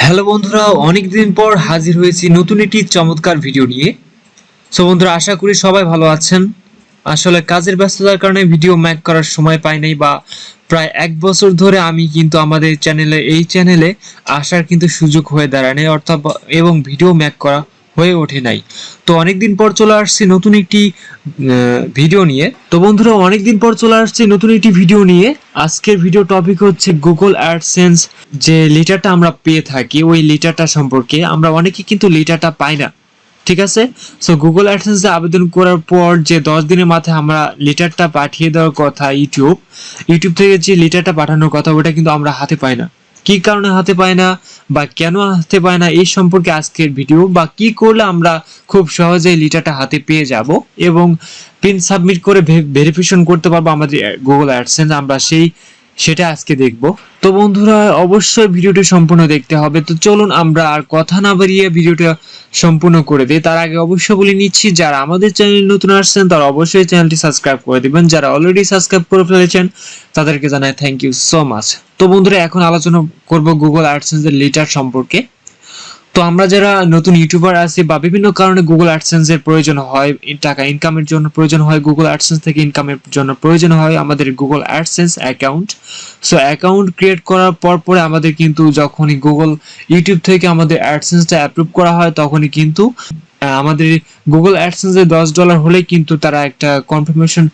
Hello বন্ধুরা, অনেকদিন পর হাজির হয়েছি নতুন একটি চমৎকার ভিডিও নিয়ে। সো বন্ধুরা, আশা করি সবাই ভালো আছেন। আসলে কাজের ব্যস্ততার কারণে ভিডিও মেক করার সময় পাই নাই, বা প্রায় 1 বছর ধরে আমি কিন্তু আমাদের এই চ্যানেলে আসার কিন্তু সুযোগ হয়ে দাঁড়ায় নাই, অর্থাৎ এবং ভিডিও মেক করা হয়ে ওঠে নাই। তো অনেকদিন পর চলে আসছি নতুন একটি ভিডিও নিয়ে। তো বন্ধুরা, অনেকদিন পর চলে আসছি নতুন একটি ভিডিও নিয়ে। আজকের ভিডিও টপিক হচ্ছে গুগল অ্যাডসেন্স যে লিটারটা আমরা পেয়ে থাকি, ওই লিটারটা সম্পর্কে। আমরা অনেকে কিন্তু লিটারটা পাই না, ঠিক আছে। সো গুগল অ্যাডসেন্সে আবেদন করার পর যে 10 দিনের মাথায় আমরা লিটারটা পাঠিয়ে দেওয়ার কথা, ইউটিউব থেকে যে লিটারটা পাঠানোর কথা, ওটা কিন্তু আমরা হাতে পাই না। কি কারণে হাতে পাই না বা কেন হাতে পাই না, এই সম্পর্কে আজকের ভিডিও। বা কি করলে আমরা খুব সহজেই লিটারটা হাতে পেয়ে যাব এবং পিন সাবমিট করে ভেরিফিকেশন করতে পারবো আমাদের গুগল অ্যাডসেন্স, আমরা সেটা আজকে দেখব। তো বন্ধুরা, অবশ্যই ভিডিওটি সম্পূর্ণ দেখতে হবে। তো চলুন আমরা আর কথা না বাড়িয়ে ভিডিওটা সম্পূর্ণ করে দিই। তার আগে অবশ্যই বলে নিচ্ছি, যারা আমাদের চ্যানেলে নতুন আসছেন তারা অবশ্যই চ্যানেলটি সাবস্ক্রাইব করে দিবেন। যারা অলরেডি সাবস্ক্রাইব করে ফেলেছেন তাদেরকে জানাই থ্যাংক ইউ সো মাচ। তো বন্ধুরা, এখন আলোচনা করব গুগল অ্যাডসেন্স এর লিটার সম্পর্কে। তো আমরা যারা নতুন ইউটিউবার আছি বা বিভিন্ন কারণে গুগল অ্যাডসেন্স এর প্রয়োজন হয়, টাকা ইনকামের জন্য প্রয়োজন হয়, গুগল অ্যাডসেন্স থেকে ইনকামের জন্য প্রয়োজন হয় আমাদের Google AdSense account. So account create করার পরে আমাদের কিন্তু যখনই গুগল ইউটিউব থেকে আমাদের অ্যাডসেন্সটা অ্যাপ্রুভ করা হয়, তখনই কিন্তু আমাদের গুগল অ্যাডসেন্স এ $10 হলে কিন্তু তারা একটা কনফার্মেশন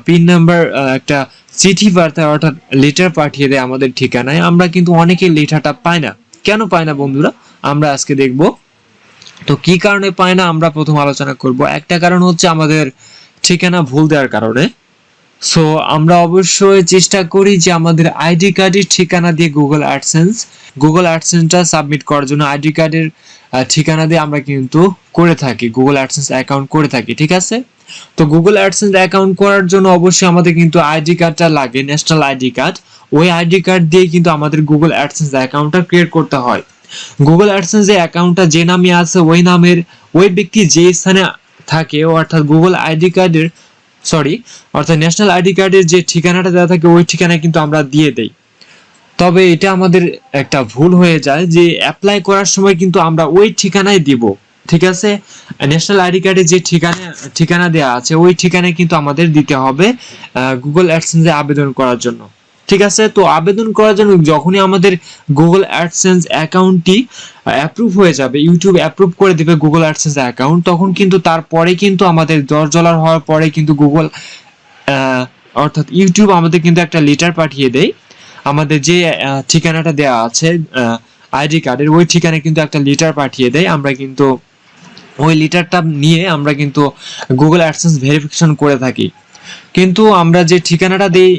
পিন নাম্বার, একটা চিঠি বার্তা অর্থাৎ লেটার পাঠিয়ে দেয় আমাদের ঠিকানায়। আমরা কিন্তু অনেকেই লেটারটা পাই না। কেন পাই না বন্ধুরা, আমরা আজকে দেখব। তো কি কারণে পায় না আমরা প্রথম আলোচনা করব। একটা কারণ হচ্ছে আমাদের ঠিকানা ভুল দেওয়ার কারণে। সো আমরা অবশ্যই চেষ্টা করি যে আমাদের আইডি কার্ডের ঠিকানা দিয়ে গুগল অ্যাডসেন্সটা সাবমিট করার জন্য আইডি কার্ডের ঠিকানা দিয়ে আমরা কিন্তু করে থাকি, গুগল অ্যাডসেন্স অ্যাকাউন্ট করে থাকি, ঠিক আছে। তো গুগল অ্যাডসেন্স অ্যাকাউন্ট করার জন্য অবশ্যই আমাদের কিন্তু আইডি কার্ডটা লাগে, ন্যাশনাল আইডি কার্ড। ওই আইডি কার্ড দিয়ে কিন্তু আমাদের গুগল অ্যাডসেন্স অ্যাকাউন্টটা ক্রিয়েট করতে হয়। গুগল অ্যাডসেন্স এর অ্যাকাউন্টটা যে নামে আছে, ওই নামের ওই ব্যক্তি যে স্থানে থাকে, অর্থাৎ গুগল আইডি কার্ডের অর্থাৎ ন্যাশনাল আইডি কার্ডের যে ঠিকানাটা দেওয়া থাকে, ওই ঠিকানা কিন্তু আমরা দিয়ে দেই। তবে এটা আমাদের একটা ভুল হয়ে যায় যে অ্যাপ্লাই করার সময় কিন্তু আমরা ওই ঠিকানায় দিব, ঠিক আছে। ন্যাশনাল আইডি কার্ডে যে ঠিকানা দেওয়া আছে, ওই ঠিকানায় কিন্তু আমাদের দিতে হবে গুগল অ্যাডসেন্সে আবেদন করার জন্য, ঠিক আছে। তো আবেদন করার জন্য যখনই আমাদের গুগল অ্যাডসেন্স অ্যাকাউন্টটি অ্যাপ্রুভ হয়ে যাবে, ইউটিউব অ্যাপ্রুভ করে দেবে গুগল অ্যাডসেন্স অ্যাকাউন্ট, তখন কিন্তু তারপরে কিন্তু আমাদের $10 হওয়ার পরে কিন্তু গুগল অর্থাৎ ইউটিউব আমাদের কিন্তু একটা লেটার পাঠিয়ে দেয়। আমাদের যে ঠিকানাটা দেওয়া আছে আইডি কার্ডের, ওই ঠিকানায় কিন্তু একটা লেটার পাঠিয়ে দেয়। আমরা কিন্তু ওই লেটারটা নিয়ে আমরা কিন্তু গুগল অ্যাডসেন্স ভেরিফিকেশন করে থাকি। কিন্তু আমরা যে ঠিকানাটা দেই,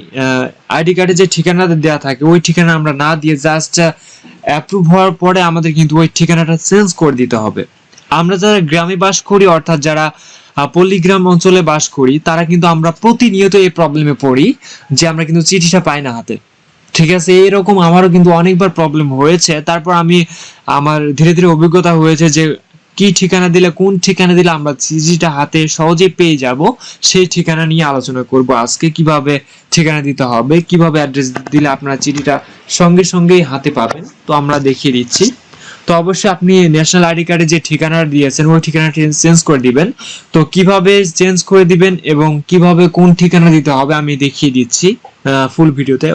আইডি কার্ডে যে ঠিকানাটা দেওয়া থাকে, ওই ঠিকানা আমরা না দিয়ে জাস্ট অ্যাপ্রুভ হওয়ার পরে আমাদের কিন্তু ওই ঠিকানাটা চেঞ্জ করে দিতে হবে। আমরা যারা গ্রামে বাস করি, অর্থাৎ যারা পল্লীগ্রাম অঞ্চলে বাস করি, তারা কিন্তু আমরা প্রতিনিয়ত এই প্রবলেমে পড়ি যে আমরা কিন্তু চিঠিটা পাই না হাতে, ঠিক আছে। এরকম আমারও কিন্তু অনেকবার প্রবলেম হয়েছে। তারপর আমার ধীরে ধীরে অভিজ্ঞতা হয়েছে যে কোন ঠিকানা দিলে আমরা চিঠিটা হাতে সহজে পেয়ে যাব, সেই ঠিকানা নিয়ে আলোচনা করব আজকে। কিভাবে ঠিকানা দিতে হবে, কিভাবে অ্যাড্রেস দিলে আপনারা চিঠিটা সঙ্গে সঙ্গেই হাতে পাবেন, তো আমরা দেখিয়ে দিচ্ছি। তো অবশ্যই আপনি ন্যাশনাল আইডি কার্ডে যে ঠিকানাটা দিয়েছেন, ওই ঠিকানাটি চেঞ্জ করে দিবেন। তো কিভাবে চেঞ্জ করে দিবেন এবং কিভাবে কোন ঠিকানা দিতে হবে আমি দেখিয়ে দিচ্ছি ফুল ভিডিওতে।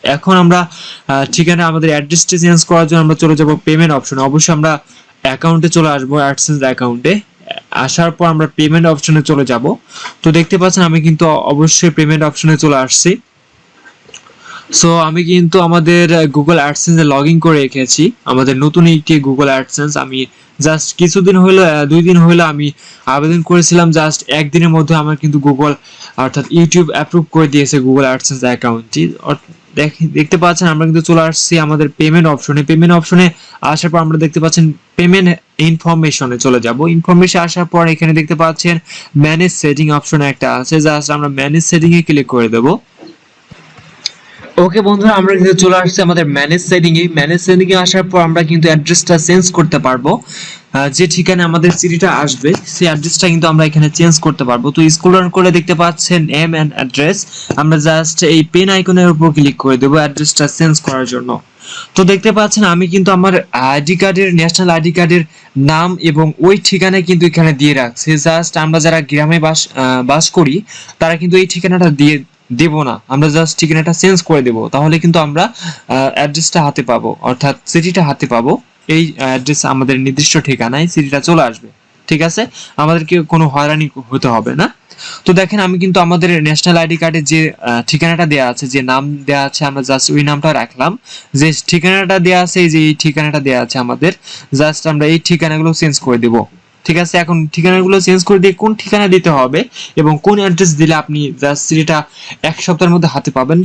এখন আমরা ঠিকানা আমাদের অ্যাড্রেসটা চেঞ্জ করার জন্য আমরা চলে যাব পেমেন্ট অপশনে। অবশ্যই আমরা অ্যাকাউন্টে চলে আসবো, অ্যাডসেন্স অ্যাকাউন্টে আসার পর আমরা পেমেন্ট অপশনে চলে যাব। তো দেখতে পাচ্ছেন আমি কিন্তু অবশ্যই পেমেন্ট অপশনে চলে আসছি। সো আমি কিন্তু আমাদের গুগল অ্যাডসেন্সে লগ ইন করে রেখেছি, আমাদের নতুন একটি গুগল অ্যাডসেন্স। আমি জাস্ট কিছুদিন হলো, 2 দিন হলো আমি আবেদন করেছিলাম। জাস্ট একদিনের মধ্যে আমার কিন্তু গুগল অর্থাৎ ইউটিউব অ্যাপ্রুভ করে দিয়েছে গুগল অ্যাডসেন্স অ্যাকাউন্টটি। দেখতে পাচ্ছেন আমরা কিন্তু চলে আসছি আমাদের পেমেন্ট অপশনে আসার পর আমরা দেখতে পাচ্ছেন পেমেন্ট ইনফরমেশনে চলে যাব। ইনফরমেশন আসার পর এখানে দেখতে পাচ্ছেন ম্যানেজ সেটিং অপশন একটা আছে, জাস্ট আমরা ম্যানেজ সেটিং এ ক্লিক করে দেব। ওকে বন্ধুরা, আমরা কিন্তু চলে আসছি আমাদের ম্যানেজ সেটিং এ আসার পর আমরা কিন্তু অ্যাড্রেসটা চেঞ্জ করতে পারবো। যে ঠিকানা আমাদের চিঠিটা আসবে, সেই অ্যাড্রেসটা কিন্তু আমরা এখানে চেঞ্জ করতে পারবো। তো স্ক্রল ডাউন করে দেখতে পাচ্ছেন নেম এন্ড অ্যাড্রেস, আমরা জাস্ট এই পেন আইকনের উপর ক্লিক করে দেব অ্যাড্রেসটা চেঞ্জ করার জন্য। তো দেখতে পাচ্ছেন আমি কিন্তু আমার আইডি কার্ডের, ন্যাশনাল আইডি কার্ডের নাম এবং ওই ঠিকানায় কিন্তু এখানে দিয়ে রাখছি। জাস্ট আমরা যারা গ্রামে বাস করি তারা কিন্তু এই ঠিকানাটা দিয়ে দেব না, আমরা জাস্ট ঠিকানাটা চেঞ্জ করে দেব, তাহলে কিন্তু আমরা অ্যাড্রেসটা হাতে পাবো, অর্থাৎ সিটিটা হাতে পাবো। এই অ্যাড্রেস আমাদের নির্দিষ্ট ঠিকানায় সিটিটা চলে আসবে, ঠিক আছে, আমাদেরকে কোনো হয়রানি হতে হবে না। তো দেখেন আমি কিন্তু আমাদের ন্যাশনাল আইডি কার্ডে যে ঠিকানাটা দেওয়া আছে, যে নাম দেওয়া আছে, আমরা জাস্ট ওই নামটা রাখলাম। যে ঠিকানাটা দেওয়া আছে, এই যে এই ঠিকানাটা দেওয়া আছে আমাদের, জাস্ট আমরা এই ঠিকানাগুলো চেঞ্জ করে দেব, ঠিক আছে। এখন ঠিকানাগুলো চেঞ্জ করে দিয়ে কোন ঠিকানা দিতে হবে এবং কোন অ্যাড্রেস দিলে আপনি জাস্ট সেটা এক সপ্তাহের মধ্যে হাতে পাবেন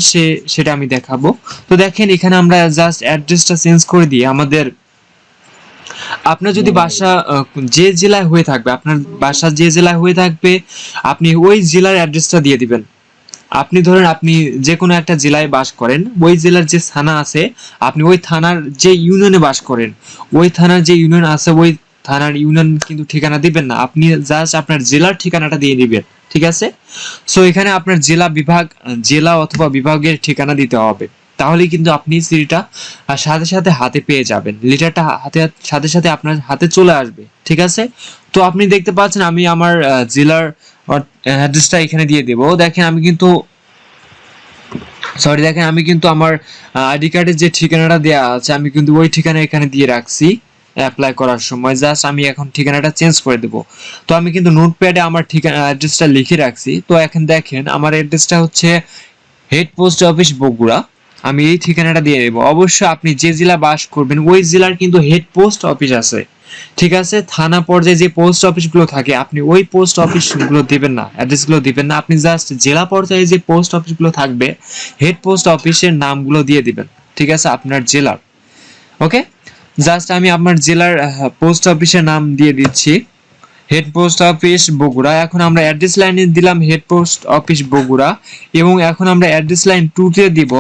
সেটা আমি দেখাবো। তো দেখেন এখানে আমরা জাস্ট অ্যাড্রেসটা চেঞ্জ করে দিয়ে আমাদের, আপনার যদি বাসা যে জেলায় হয়ে থাকবে, আপনার বাসা যে জেলায় হয়ে থাকবে, আপনি ওই জেলার অ্যাড্রেসটা দিয়ে দিবেন। আপনি ধরেন আপনি যে কোনো একটা জেলায় বাস করেন, ওই জেলার যে থানা আছে, আপনি ওই থানার যে ইউনিয়নে বাস করেন, ওই থানার যে ইউনিয়ন আছে, ওই থানার ইউনিয়ন কিন্তু ঠিকানা দিবেন না, আপনি জাস্ট আপনার জেলার ঠিকানাটা দিয়ে দিবেন, ঠিক আছে। সো এখানে আপনার জেলা অথবা বিভাগের ঠিকানা দিতে হবে, তাহলে কিন্তু আপনি সিডিটা সাথে সাথে হাতে পেয়ে যাবেন, লিটারটা সাথে সাথে আপনার হাতে চলে আসবে, ঠিক আছে। তো আপনি দেখতে পাচ্ছেন আমি আমার জেলার অ্যাড্রেসটা এখানে দিয়ে দেব। দেখেন আমি কিন্তু আমার আইডি কার্ডের যে ঠিকানাটা দেওয়া আছে, আমি কিন্তু ওই ঠিকানা এখানে দিয়ে রাখছি অ্যাপ্লাই করার সময়। জাস্ট আমি এখন ঠিকানাটা চেঞ্জ করে দেব। তো আমি কিন্তু নোটপ্যাডে আমার ঠিকানা অ্যাড্রেসটা লিখে রাখছি। তো এখন দেখেন আমার অ্যাড্রেসটা হচ্ছে হেড পোস্ট অফিস বগুড়া। আমি এই ঠিকানাটা দিয়ে দেবো। অবশ্যই আপনি যে জেলা বাস করবেন ওই জেলার কিন্তু হেড পোস্ট অফিস আছে, ঠিক আছে। থানা পর্যায়ে যে পোস্ট অফিসগুলো থাকে আপনি ওই পোস্ট অফিসগুলো দিবেন না, অ্যাড্রেসগুলো দিবেন না, আপনি জাস্ট জেলা পর্যায়ে যে পোস্ট অফিসগুলো থাকবে হেড পোস্ট অফিসের নামগুলো দিয়ে দিবেন, ঠিক আছে, আপনার জেলার। ওকে, জাস্ট আমি আপনার জেলার পোস্ট অফিসের নাম দিয়ে দিচ্ছি, হেড পোস্ট অফিস বগুড়া। এখন আমরা অ্যাড্রেস লাইনে দিলাম হেড পোস্ট অফিস বগুড়া, এবং এখন আমরা অ্যাড্রেস লাইন 2 তে দিব,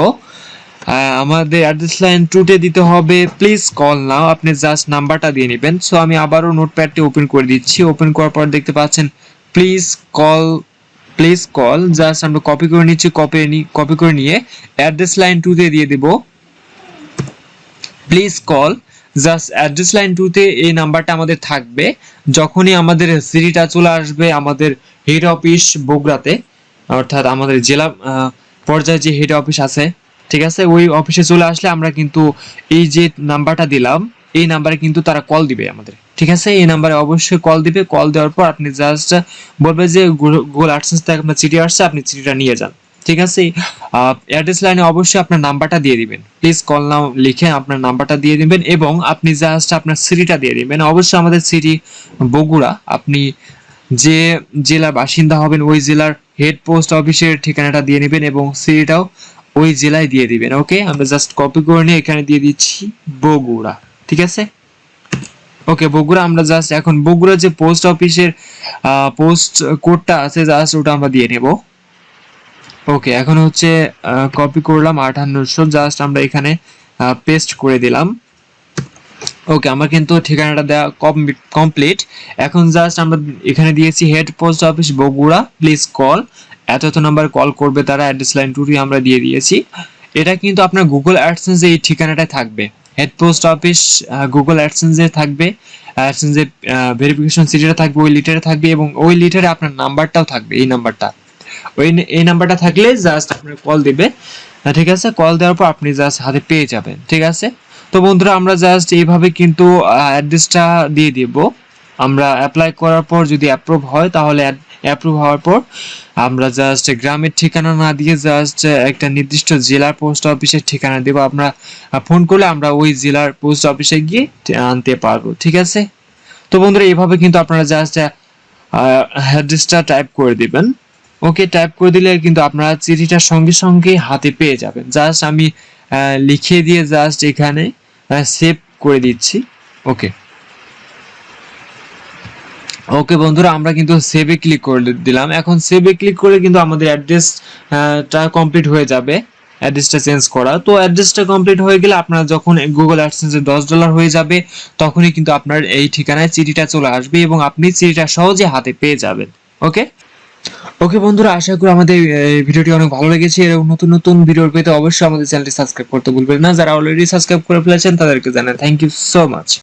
আমাদের অ্যাড্রেস লাইন 2 তে দিতে হবে প্লিজ কল নাও। আপনি জাস্ট নাম্বারটা দিয়ে নেবেন। সো আমি আবারও নোটপ্যাডটি ওপেন করে দিচ্ছি। ওপেন করার পর দেখতে পাচ্ছেন please call, please call, just আমরা কপি করে নিচ্ছি। কপি করে নিয়ে অ্যাড্রেস লাইন 2 তে দিয়ে দেব please call. Just address line 2 তে এই নাম্বারটা আমাদের থাকবে। যখনই আমাদের সিটিটা চলে আসবে আমাদের হেড অফিস বগুড়াতে, অর্থাৎ আমাদের জেলা পর্যায়ে যে হেড অফিস আছে, ঠিক আছে, ওই অফিসে চলে আসলে আমরা কিন্তু এই যে নাম্বারটা দিলাম এই নাম্বারে কিন্তু তারা কল দিবে আমাদের, ঠিক আছে। এই নাম্বারে অবশ্যই কল দিবে। কল দেওয়ার পর আপনি জাস্ট বলবে যে গুগল অ্যাডসেন্স থেকে আপনার চিঠি আসছে, আপনি চিঠিটা নিয়ে যান, ঠিক আছে। অ্যাড্রেস লাইনে অবশ্যই আপনার নাম্বারটা দিয়ে দিবেন, প্লিজ কল নাও লিখে আপনার নাম্বারটা দিয়ে দিবেন এবং আপনি জাস্ট আপনার সিটিটা দিয়ে দিবেন। অবশ্যই আমাদের সিটি বগুড়া। আপনি যে জেলার বাসিন্দা হবেন ওই জেলার হেড পোস্ট অফিসের ঠিকানাটা দিয়ে নেবেন এবং সিটিটাও ওই জেলায় দিয়ে দিবেন। ওকে, আমরা জাস্ট কপি করে নিয়ে এখানে দিয়ে দিচ্ছি বগুড়া, ঠিক আছে। ওকে, বগুড়া। আমরা জাস্ট এখন বগুড়া যে পোস্ট অফিসের পোস্ট কোডটা আছে জাস্ট ওটা আমরা দিয়ে নেব। ওকে, এখন হচ্ছে কপি করলাম 5800, জাস্ট আমরা এখানে পেস্ট করে দিলাম। ওকে, আমার কিন্তু ঠিকানাটা দেওয়া কমপ্লিট। এখন জাস্ট আমরা এখানে দিয়েছি head post office Bogura, please call, এত নাম্বার কল করবে তারা, অ্যাড্রেস লাইন 2 আমরা দিয়ে দিয়েছি। এটা কিন্তু আপনার গুগল অ্যাডসেন্সে এই ঠিকানাটায় থাকবে, হেড পোস্ট অফিস গুগল অ্যাডসেন্সে থাকবে, অ্যাডসেন্সে ভেরিফিকেশন সিটিটা থাকবে, ওই লিটারে থাকবে এবং ওই লিটারে আপনার নাম্বারটাও থাকবে, এই নাম্বারটা, এই নাম্বারটা থাকলে জাস্ট আপনার কল দিবে, ঠিক আছে। কল দেওয়ার পর আপনি জাস্ট হাতে পেয়ে যাবেন, ঠিক আছে। তো বন্ধুরা আমরা জাস্ট এইভাবে কিন্তু অ্যাড্রেসটা দিয়ে দিব। আমরা অ্যাপ্লাই করার পর যদি অ্যাপ্রুভ হয় তাহলে অ্যাপ্রুভ হওয়ার পর আমরা জাস্ট গ্রামের ঠিকানা না দিয়ে জাস্ট একটা নির্দিষ্ট জেলার পোস্ট অফিসের ঠিকানা দেব। আমরা ফোন করলে আমরা ওই জেলার পোস্ট অফিসে গিয়ে আনতে পারবো, ঠিক আছে। তো বন্ধুরা এইভাবে কিন্তু আপনারা জাস্ট অ্যাড্রেসটা টাইপ করে দিবেন। ওকে, টাইপ করে দিলে কিন্তু আপনারা চিঠিটা সঙ্গে সঙ্গে হাতে পেয়ে যাবেন। জাস্ট আমি লিখিয়ে দিয়ে জাস্ট এখানে সেভ করে দিচ্ছি। ওকে, ওকে বন্ধুরা, আমরা কিন্তু সেভে ক্লিক করে দিলাম। এখন সেভে ক্লিক করে কিন্তু আমাদের অ্যাড্রেসটা কমপ্লিট হয়ে যাবে, অ্যাড্রেসটা চেঞ্জ করা। তো অ্যাড্রেসটা কমপ্লিট হয়ে গেলে আপনার যখন গুগল অ্যাডসেন্সে $10 হয়ে যাবে তখনই কিন্তু আপনার এই ঠিকানায় চিঠিটা চলে আসবে এবং আপনি চিঠিটা সহজে হাতে পেয়ে যাবেন। ওকে, ওকে বন্ধুরা, আশা করি আমাদের ভিডিওটি অনেক ভালো লেগেছে। এরকম নতুন নতুন ভিডিও পেতে অবশ্যই আমাদের চ্যানেলটি সাবস্ক্রাইব করতে ভুলবেন না। যারা অলরেডি সাবস্ক্রাইব করে ফেলেছেন তাদেরকে জানাই থ্যাংক ইউ সো মাচ।